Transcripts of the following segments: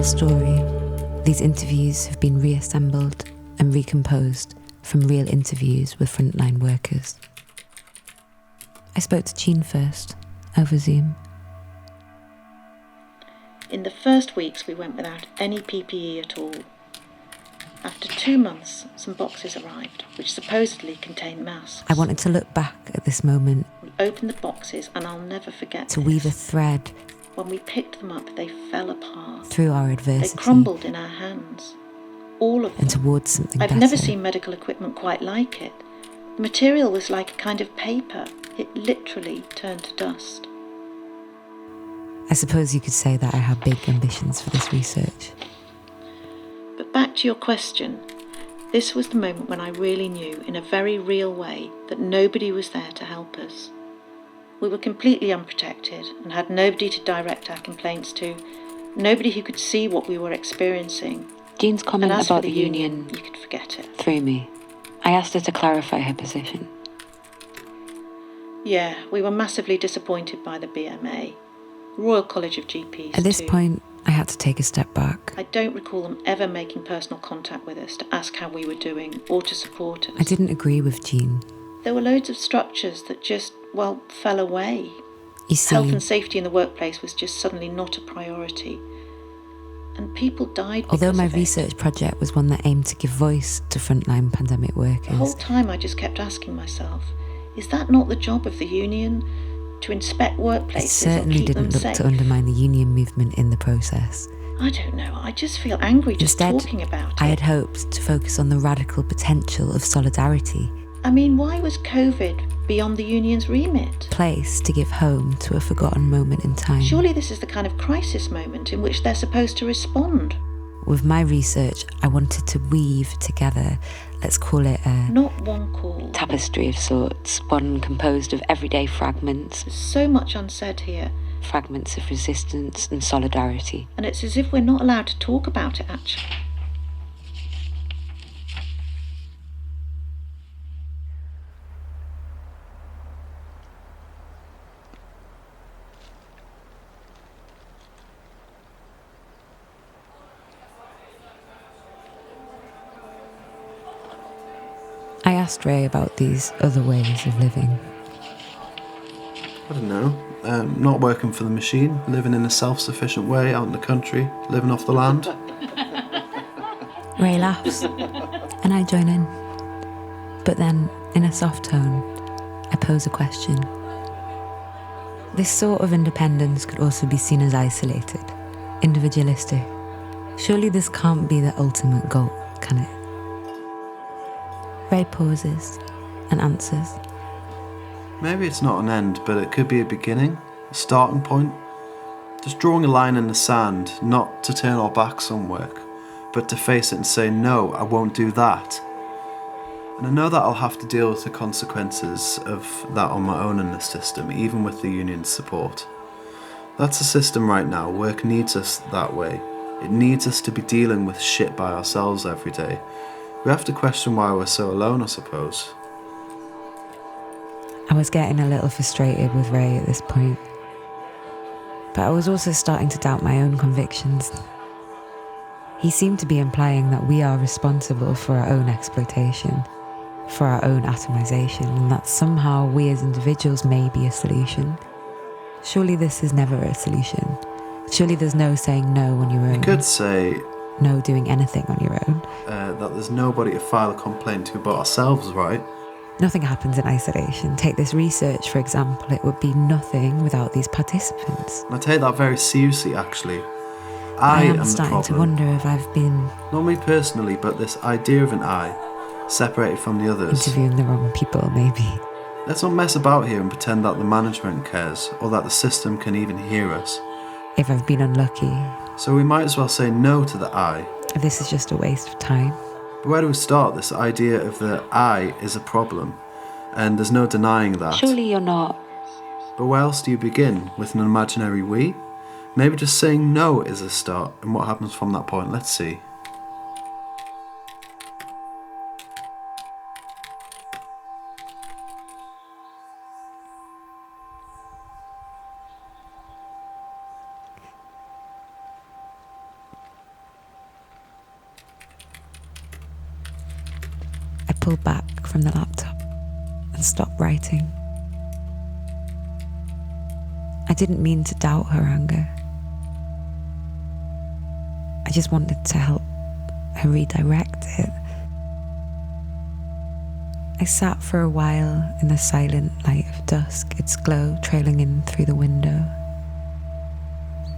story, these interviews have been reassembled and recomposed from real interviews with frontline workers. I spoke to Jean first, over Zoom. In the first weeks, we went without any PPE at all. After 2 months, some boxes arrived, which supposedly contained masks. I wanted to look back at this moment. We opened the boxes, and I'll never forget to this. weave a thread. When we picked them up, they fell apart. Through our adversity. They crumbled in our hands. All of them. And towards something I've better. never seen medical equipment quite like it. The material was like a kind of paper. It literally turned to dust. I suppose you could say that I have big ambitions for this research. But back to your question, this was the moment when I really knew, in a very real way, that nobody was there to help us. We were completely unprotected and had nobody to direct our complaints to, nobody who could see what we were experiencing. Jean's comment and as about for the union you could forget it. threw me. I asked her to clarify her position. Yeah, we were massively disappointed by the BMA. Royal College of GPs At this too. point, I had to take a step back. I don't recall them ever making personal contact with us to ask how we were doing or to support us. I didn't agree with Jean. There were loads of structures that just, fell away. You see, Health and safety in the workplace was just suddenly not a priority. And people died because although my of it. research project was one that aimed to give voice to frontline pandemic workers, The whole time I just kept asking myself, is that not the job of the union? To inspect workplaces it certainly and keep them didn't look safe? to undermine the union movement in the process. I don't know, I just feel angry just Instead, talking about it. I had hoped to focus on the radical potential of solidarity. I mean, why was COVID beyond the union's remit? Place to give home to a forgotten moment in time. Surely this is the kind of crisis moment in which they're supposed to respond. With my research, I wanted to weave together, let's call it a Not one call. Tapestry of sorts, one composed of everyday fragments, There's so much unsaid here, fragments of resistance and solidarity. and it's as if we're not allowed to talk about it, actually. I asked Ray about these other ways of living. I don't know. Not working for the machine, living in a self-sufficient way out in the country, living off the land. Ray laughs, and I join in. But then, in a soft tone, I pose a question. This sort of independence could also be seen as isolated, individualistic. Surely this can't be the ultimate goal, can it? Ray pauses and answers. Maybe it's not an end, but it could be a beginning, a starting point. Just drawing a line in the sand, not to turn our backs on work, but to face it and say, no, I won't do that. And I know that I'll have to deal with the consequences of that on my own in the system, even with the union's support. That's the system right now. Work needs us that way. It needs us to be dealing with shit by ourselves every day. We have to question why we're so alone, I suppose. I was getting a little frustrated with Ray at this point, but I was also starting to doubt my own convictions. He seemed to be implying that we are responsible for our own exploitation, for our own atomization, and that somehow we as individuals may be a solution. Surely this is never a solution. Surely there's no saying no on your own. You could say no doing anything on your own. That there's nobody to file a complaint to but ourselves, right? Nothing happens in isolation. Take this research, for example. It would be nothing without these participants. And I take that very seriously, actually. I am the starting to problem. wonder if I've been Not me personally, but this idea of an I, separated from the others. interviewing the wrong people, maybe. Let's not mess about here and pretend that the management cares, or that the system can even hear us. If I've been unlucky. So we might as well say no to the I. If this is just a waste of time. But where do we start? This idea of the I is a problem, and there's no denying that. Surely you're not. But where else do you begin? With an imaginary we? Maybe just saying no is a start, and what happens from that point? Let's see. pulled back from the laptop and stopped writing. I didn't mean to doubt her anger. I just wanted to help her redirect it. I sat for a while in the silent light of dusk, its glow trailing in through the window.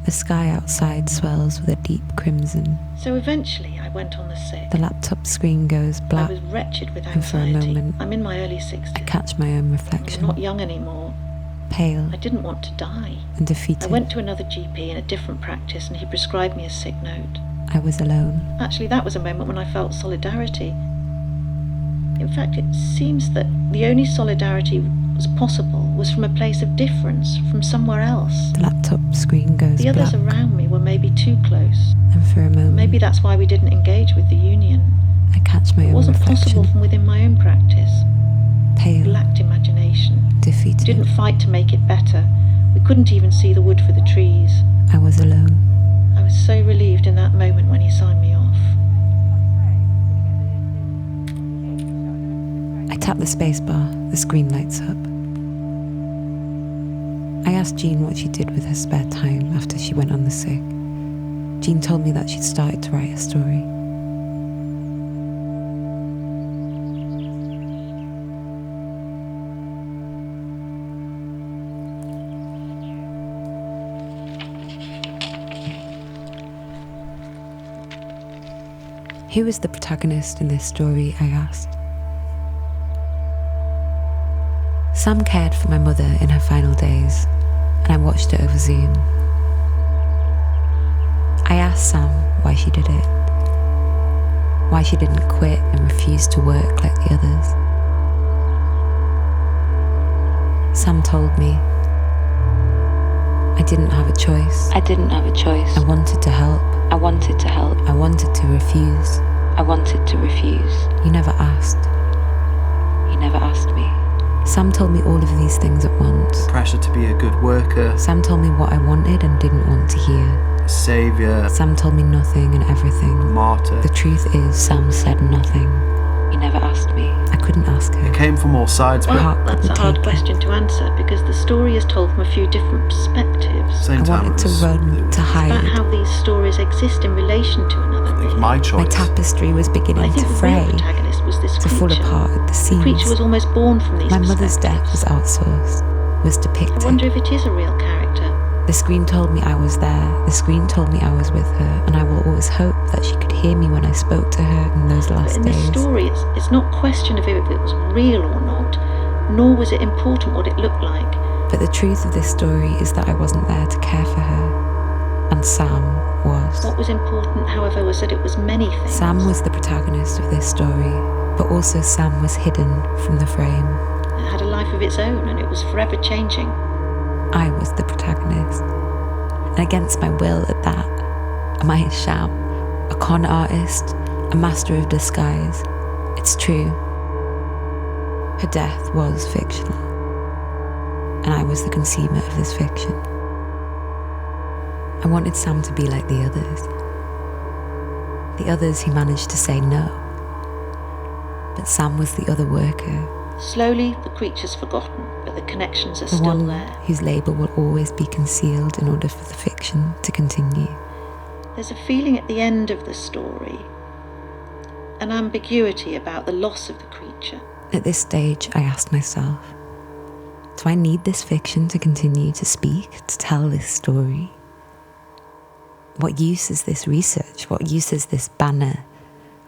The sky outside swells with a deep crimson. So eventually I went on the sick. The laptop screen goes black, I was wretched with and for a anxiety. moment I'm in my early 60s. I catch my own I'm reflection, not young anymore. pale I didn't want to die. and defeated. I went to another GP in a different practice and he prescribed me a sick note. I was alone. Actually, that was a moment when I felt solidarity. In fact, it seems that the only solidarity was possible was from a place of difference, from somewhere else. The laptop screen goes The others black, around me were maybe too close. and for a moment Maybe that's why we didn't engage with the union. I catch my It own wasn't possible reflection, from within my own practice. We pale, lacked imagination. We defeated. didn't fight to make it better. We couldn't even see the wood for the trees. I was alone. I was so relieved in that moment when he signed me off. I tap the space bar, the screen lights up. I asked Jean what she did with her spare time after she went on the sick. Jean told me that she'd started to write a story. Who is the protagonist in this story, I asked. Sam cared for my mother in her final days, and I watched it over Zoom. I asked Sam why she did it, why she didn't quit and refuse to work like the others. Sam told me, I didn't have a choice. I didn't have a choice. I wanted to help. I wanted to help. I wanted to refuse. I wanted to refuse. You never asked. You never asked me. Sam told me all of these things at once. Pressure to be a good worker, Sam told me what I wanted and didn't want to hear. a saviour, Sam told me nothing and a everything. martyr. The truth is, Sam said nothing. You never asked me. I couldn't ask her. It came from all sides, My but heart That's a couldn't hard take it. question to answer because the story is told from a few different perspectives. same I time wanted it to was, run, it was, to About hide. how these stories exist in relation to another. it was really. my choice. My tapestry was I beginning think to the fray, real protagonist was this to creature. fall apart at the The creature seams. was almost born from these My mother's death was perspectives. outsourced, was I depicted. wonder if it is a real character. The screen told me I was there. The screen told me I was with her, and I will always hope that she could hear me when I spoke to her in those But last in this days. story, it's not a question of if it was real or not, nor was it important what it looked like. But the truth of this story is that I wasn't there to care for her, and Sam was. What was important, however, was that it was many things. Sam was the protagonist of this story, but also Sam was hidden from the frame. It had a life of its own, and it was forever changing. I was the protagonist, and against my will at that. Am I a sham, a con artist, a master of disguise? It's true. Her death was fictional, and I was the consumer of this fiction. I wanted Sam to be like the others. The others who managed to say no. But Sam was the other worker, Slowly, the creature's forgotten, but the connections are the still one there. whose label will always be concealed in order for the fiction to continue. There's a feeling at the end of the story, an ambiguity about the loss of the creature. At this stage, I asked myself, do I need this fiction to continue to speak, to tell this story? What use is this research? What use is this banner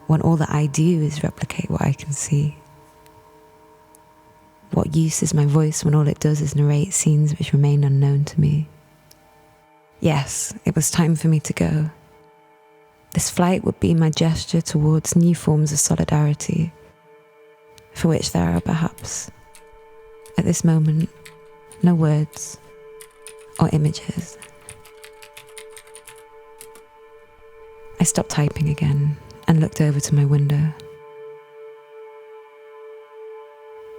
when all that I do is replicate what I can see? What use is my voice when all it does is narrate scenes which remain unknown to me? Yes, it was time for me to go. This flight would be my gesture towards new forms of solidarity, for which there are perhaps, at this moment, no words or images. I stopped typing again and looked over to my window.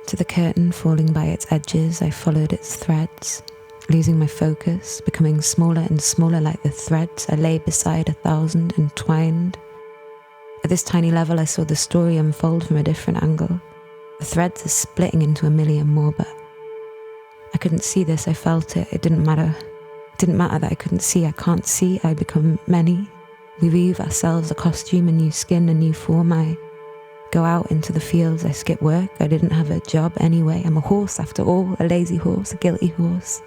To the curtain falling by its edges, I followed its threads, losing my focus, becoming smaller and smaller like the threads I lay beside 1,000 entwined. At this tiny level, I saw the story unfold from a different angle. The threads are splitting into a million more, but I couldn't see this. I felt it. It didn't matter. It didn't matter that I couldn't see. I can't see. I become many. We weave ourselves a costume, a new skin, a new form. I go out into the fields. I skip work. I didn't have a job anyway. I'm a horse after all, a lazy horse, a guilty horse.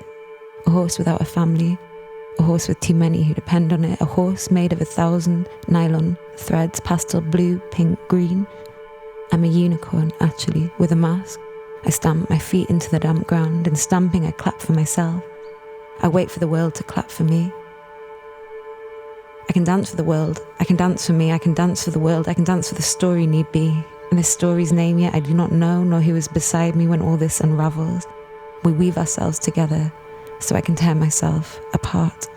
A horse without a family. A horse with too many who depend on it. A horse made of 1,000 nylon threads, pastel blue, pink, green. I'm a unicorn, actually, with a mask. I stamp my feet into the damp ground, and stamping I clap for myself. I wait for the world to clap for me. I can dance for the world. I can dance for me. I can dance for the world. I can dance for the story need be. And this story's name yet I do not know, nor who is beside me when all this unravels. We weave ourselves together so I can tear myself apart.